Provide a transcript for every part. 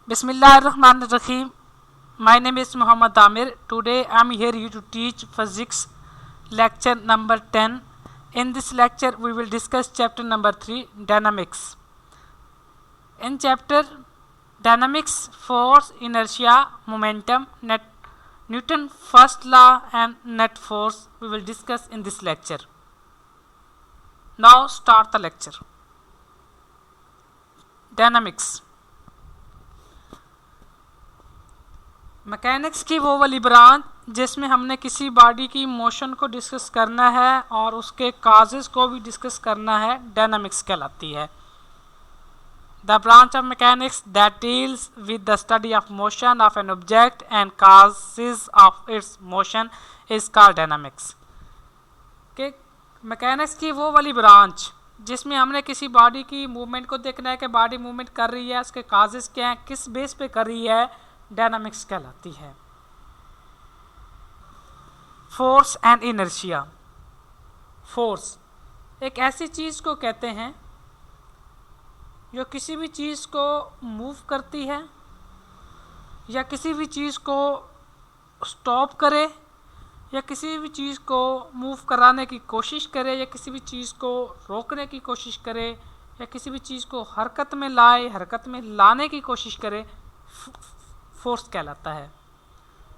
Bismillahirrahmanirrahim. My name is Muhammad Amir. Today I am here to teach physics lecture number 10. In this lecture we will discuss chapter number 3, dynamics. In chapter dynamics, force, inertia, momentum, Newton's first law and net force we will discuss in this lecture. Now start the lecture. Dynamics. Mechanics की वो वाली branch जिसमें हमने किसी body की motion को discuss करना है और उसके काजेस को भी डिस्कस करना है, डायनामिक्स कहलाती है. The branch of mechanics that deals with the study of motion of an object and causes of its motion is called dynamics. कि मैकेनिक्स की वो वाली ब्रांच जिसमें हमने किसी बॉडी की मूवमेंट को देखना है कि बॉडी मूवमेंट कर रही है, उसके काजेस क्या हैं, किस बेस पे कर रही है, डायनामिक्स कहलाती है. Force and inertia. फोर्स एक ऐसी चीज़ को कहते हैं जो किसी भी चीज़ को मूव करती है या किसी भी चीज़ को स्टॉप करे या किसी भी चीज़ को मूव कराने की कोशिश करे या किसी भी चीज़ को रोकने की कोशिश करे या किसी भी चीज़ को हरकत में लाए, हरकत में लाने की कोशिश करे, फोर्स कहलाता है.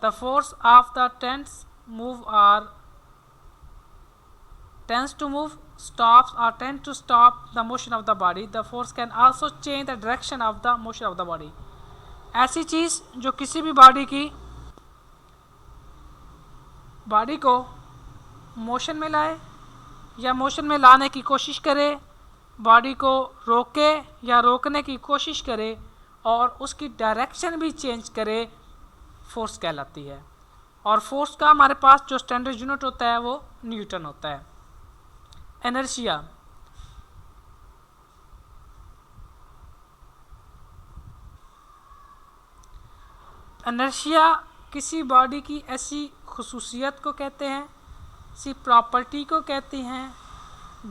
The force of the tense move are tends to move, stops or tend to stop the motion of the body. The force can also change the direction of the motion of the body. ऐसी चीज़ जो किसी भी body को motion में लाए या motion में लाने की कोशिश करे, बॉडी को रोके या रोकने की कोशिश करे और उसकी डायरेक्शन भी चेंज करे, फोर्स कहलाती है. और फोर्स का हमारे पास जो स्टैंडर्ड यूनिट होता है वो न्यूटन होता है. इनर्शिया. इनर्शिया किसी बॉडी की ऐसी खुसूसियत को कहते हैं, किसी प्रॉपर्टी को कहते हैं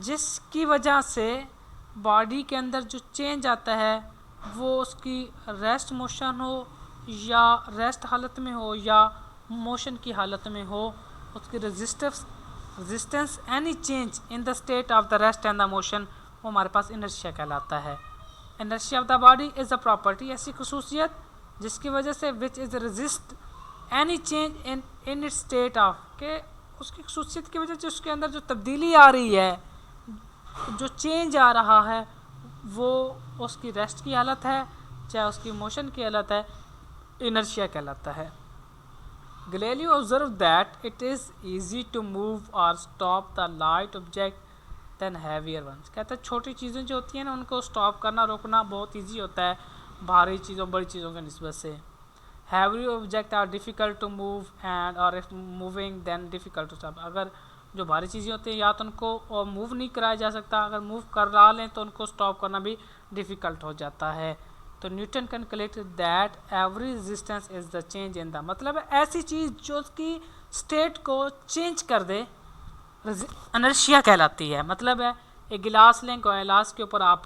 जिसकी वजह से बॉडी के अंदर जो चेंज आता है वो उसकी रेस्ट मोशन हो या रेस्ट हालत में हो या मोशन की हालत में हो, उसकी resistance any change in the state of the rest and the motion, वो हमारे पास इनर्शिया कहलाता है. Inertia of the body is a property, ऐसी खुसूसियत जिसकी वजह से which is resist any change in its state of, के उसकी खुसूसियत की वजह से उसके अंदर जो तब्दीली आ रही है, जो चेंज आ रहा है, वो उसकी रेस्ट की हालत है चाहे उसकी मोशन की हालत है, इनर्शिया कहलाता है. Galileo observed that it is easy to move or stop the light object than heavier ones. कहते हैं छोटी चीज़ें जो होती हैं ना उनको स्टॉप करना, रोकना बहुत इजी होता है भारी चीज़ों, बड़ी चीज़ों के निस्बत से. Heavy object are difficult to move and or if moving then difficult to stop. अगर जो भारी चीज़ें होती हैं या तो उनको मूव नहीं कराया जा सकता, अगर मूव करा लें तो उनको स्टॉप करना भी डिफ़िकल्ट हो जाता है. तो Newton calculate that every resistance is the change in the, मतलब ऐसी चीज़ जो उसकी स्टेट को चेंज कर दे, इनर्शिया कहलाती है. मतलब है एक गिलास लें, गिलास के ऊपर आप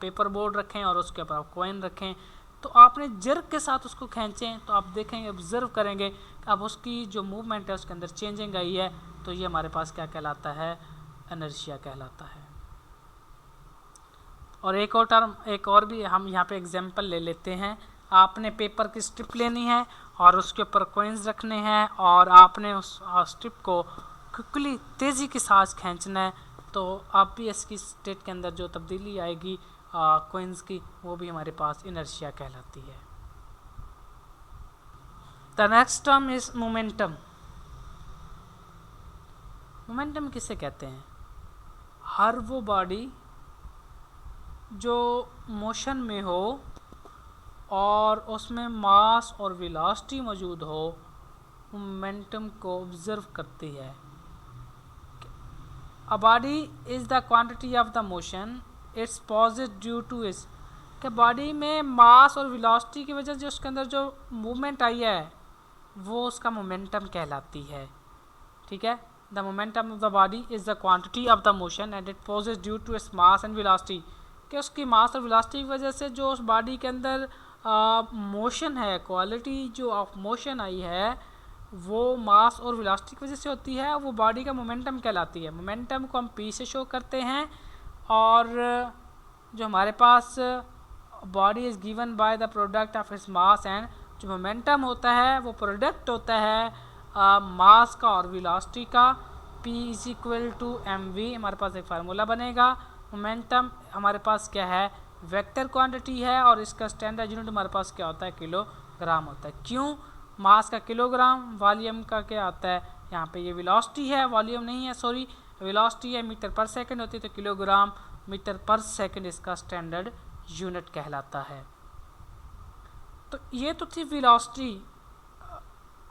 पेपर बोर्ड रखें और उसके ऊपर आप कॉइन रखें, तो आपने जर्क के साथ उसको खींचें तो आप देखेंगे, ऑब्जर्व करेंगे कि अब उसकी जो मूवमेंट है उसके अंदर चेंजिंग आई है, तो ये हमारे पास क्या कहलाता है, इनर्शिया कहलाता है. और एक और टर्म, एक और भी हम यहाँ पे एग्जांपल ले लेते हैं. आपने पेपर की स्ट्रिप लेनी है और उसके ऊपर कॉइन्स रखने हैं और आपने उस स्ट्रिप को क्विकली तेज़ी के साथ खींचना है, तो आप भी इसकी स्टेट के अंदर जो तब्दीली आएगी कॉइन्स की, वो भी हमारे पास इनर्शिया कहलाती है. The next term is momentum. Momentum किसे कहते हैं? हर वो बॉडी जो मोशन में हो और उसमें मास और वेलोसिटी मौजूद हो, मोमेंटम को ऑब्जर्व करती है. A body is the quantity of the motion its positive due to its, कि बॉडी में मास और वेलोसिटी की वजह से उसके अंदर जो मूवमेंट आई है वो उसका मोमेंटम कहलाती है. ठीक है. The momentum of the body is the quantity of the motion and it positive due to its mass and velocity, कि उसकी मास और वेलोसिटी की वजह से जो उस बॉडी के अंदर मोशन है, क्वालिटी जो ऑफ मोशन आई है वो मास और वेलोसिटी की वजह से होती है, वो बॉडी का मोमेंटम कहलाती है। मोमेंटम को हम पी से शो करते हैं, और जो हमारे पास body is given by the product of its mass and, जो मोमेंटम होता है वो प्रोडक्ट होता है मास का और वेलोसिटी का। P is equal to mv, हमारे पास एक फार्मूला बनेगा। मोमेंटम हमारे पास क्या है, वेक्टर क्वांटिटी है, और इसका स्टैंडर्ड यूनिट हमारे पास क्या होता है, किलोग्राम होता है। क्यों, मास का किलोग्राम, वॉल्यूम का क्या आता है, यहाँ पे ये वेलोसिटी है, वॉल्यूम नहीं है, सॉरी वेलोसिटी है, मीटर पर सेकंड होती है, तो किलोग्राम मीटर पर सेकंड इसका स्टैंडर्ड यूनिट कहलाता है। तो ये तो थी वेलोसिटी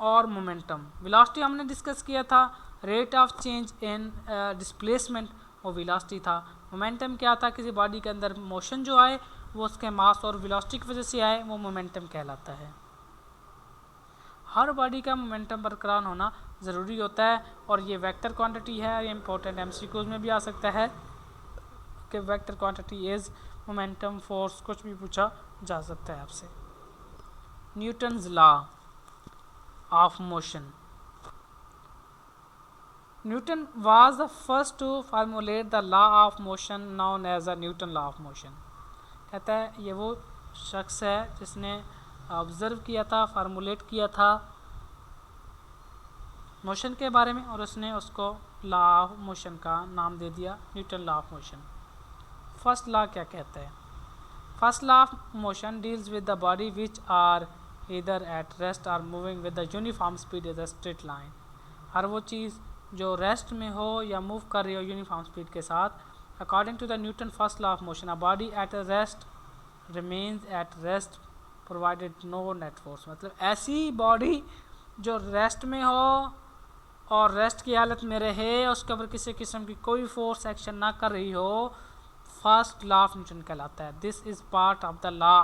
और मोमेंटम। वेलोसिटी हमने डिस्कस किया था, rate of change in displacement, वो वेलोसिटी था। मोमेंटम क्या था, किसी बॉडी के अंदर मोशन जो आए वो उसके मास और वेलोसिटी की वजह से आए, वो मोमेंटम कहलाता है। हर बॉडी का मोमेंटम बरकरार होना ज़रूरी होता है, और ये वेक्टर क्वांटिटी है। ये इंपॉर्टेंट एमसीक्यूज में भी आ सकता है कि vector quantity is momentum force, कुछ भी पूछा जा सकता है आपसे। Newton's law of motion. Newton was the first to formulate the law of motion known as the Newton law of motion। कहता है ये वो शख्स है जिसने ऑब्ज़र्व किया था, फार्मूलेट किया था मोशन के बारे में, और उसने उसको लॉ ऑफ मोशन का नाम दे दिया Newton law of motion. First law क्या कहता है, first law of motion deals with the body which are either at rest or moving with the uniform speed is a straight line. हर वो चीज़ जो रेस्ट में हो या मूव कर रही हो यूनिफॉर्म स्पीड के साथ। According to the Newton first law of motion, a body at rest remains at rest provided no net force. मतलब ऐसी बॉडी जो रेस्ट में हो और रेस्ट की हालत में रहे, उसके ऊपर किसी किस्म की कोई फोर्स एक्शन ना कर रही हो, फर्स्ट लॉ ऑफ न्यूटन कहलाता है। This is part of the law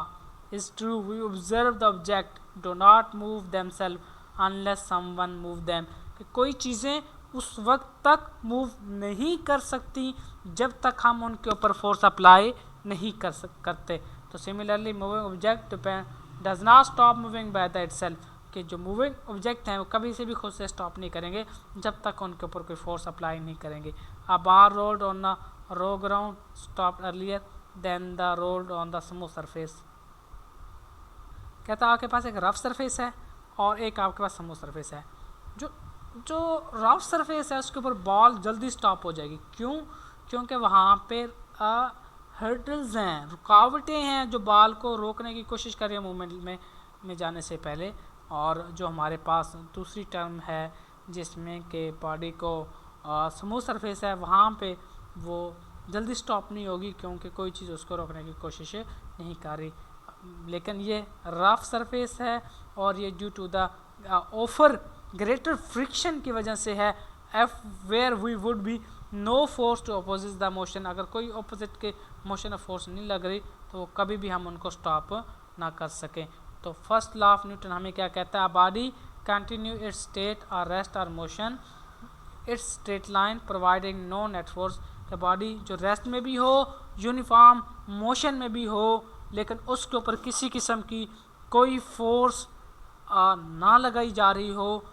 is true, we observe the object do not move them self unless someone move them. कि कोई चीज़ें उस वक्त तक मूव नहीं कर सकती जब तक हम उनके ऊपर फोर्स अप्लाई नहीं करते। तो similarly moving object does not stop moving by the itself, कि जो मूविंग ऑब्जेक्ट हैं वो कभी से भी खुद से स्टॉप नहीं करेंगे जब तक उनके ऊपर कोई फोर्स अप्लाई नहीं करेंगे। A bar rod on the rough ground stop earlier than the rod on the smooth surface. कहता है आपके पास एक रफ सरफेस है और एक आपके पास स्मूथ सरफेस है। जो रफ सरफेस है उसके ऊपर बॉल जल्दी स्टॉप हो जाएगी। क्यों, क्योंकि वहाँ पे हर्डल्स हैं, रुकावटें हैं जो बॉल को रोकने की कोशिश कर रही है मूवमेंट में जाने से पहले। और जो हमारे पास दूसरी टर्म है जिसमें कि बॉडी को स्मूथ सरफेस है, वहाँ पे वो जल्दी स्टॉप नहीं होगी क्योंकि कोई चीज़ उसको रोकने की कोशिश नहीं कर रही। लेकिन ये रफ सरफेस है और ये due to the offer greater friction की वजह से है। If where we would be no force to opposite the motion, अगर कोई अपोजिट के मोशन ऑफ फोर्स नहीं लग रही तो कभी भी हम उनको स्टॉप ना कर सकें। तो फर्स्ट लॉ ऑफ न्यूटन हमें क्या कहता है, बॉडी कंटिन्यू इट्स स्टेट और रेस्ट और motion its straight line providing no net force. कि बॉडी जो रेस्ट में भी हो, यूनिफॉर्म मोशन में भी हो, लेकिन उसके ऊपर किसी किस्म की कोई फोर्स ना लगाई जा रही हो,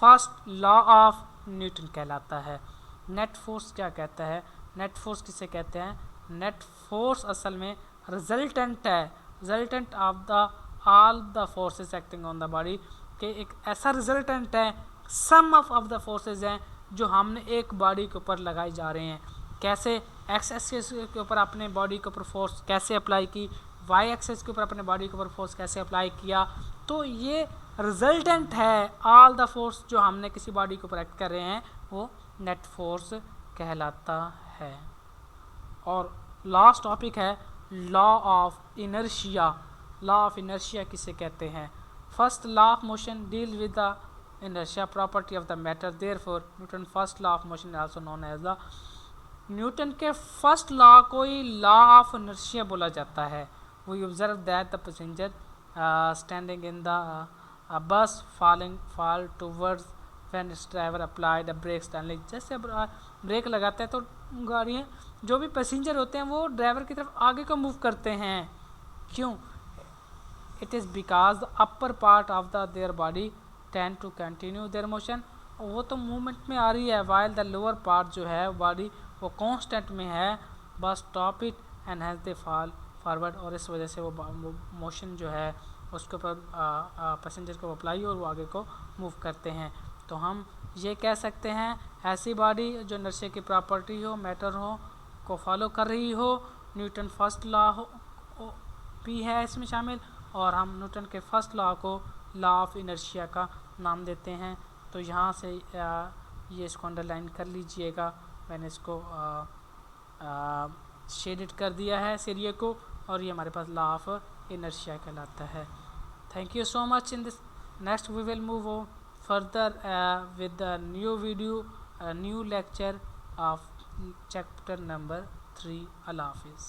फर्स्ट लॉ ऑफ न्यूटन कहलाता है। नेट फोर्स क्या कहता है, नेट फोर्स किसे कहते हैं, नेट फोर्स असल में रिजल्टेंट है, resultant of the all the forces acting on the body, के एक ऐसा रिजल्टेंट है, सम ऑफ द फोर्सेस हैं जो हमने एक बॉडी के ऊपर लगाए जा रहे हैं। कैसे, एक्स एक्सिस के ऊपर अपने बॉडी के ऊपर फोर्स कैसे अप्लाई की, वाई एक्सिस के ऊपर अपने बॉडी के ऊपर फोर्स कैसे अप्लाई किया, तो ये रिजल्टेंट है। ऑल द फोर्स जो हमने किसी बॉडी के ऊपर एक्ट कर रहे हैं वो नेट फोर्स कहलाता है। और लास्ट टॉपिक है law of inertia. Law of inertia किसे कहते हैं, first law of motion deal with the inertia property of the matter, therefore Newton first law of motion also known as the, Newton के first law को ही law of inertia बोला जाता है। We observe that the passenger standing in the bus fall towards when its driver applied a brake suddenly। जैसे break लगाते हैं तो गाड़ियाँ जो भी पैसेंजर होते हैं वो ड्राइवर की तरफ आगे को मूव करते हैं। क्यों, it is because the upper part of the their body tend to continue their motion. वो तो मूवमेंट में आ रही है, वाइल द लोअर पार्ट जो है बॉडी वो कांस्टेंट में है, bus stop it and has they fall forward, और इस वजह से वो मोशन जो है उसके ऊपर पैसेंजर को अप्लाई और वो आगे को मूव करते हैं। तो हम ये कह सकते हैं ऐसी बॉडी जो इनर्शिया की प्रॉपर्टी हो, मैटर हो को फॉलो कर रही हो, न्यूटन फर्स्ट लॉ हो भी है इसमें शामिल, और हम न्यूटन के फर्स्ट लॉ को लॉ ऑफ इनर्शिया का नाम देते हैं। तो यहाँ से ये इसको अंडरलाइन कर लीजिएगा, मैंने इसको शेडेड कर दिया है इस एरिया को, और ये हमारे पास लॉ ऑफ इनर्शिया कहलाता है। Thank you so much. In this next we will move on further with the new video, new lecture of chapter number 3. Allah Hafiz.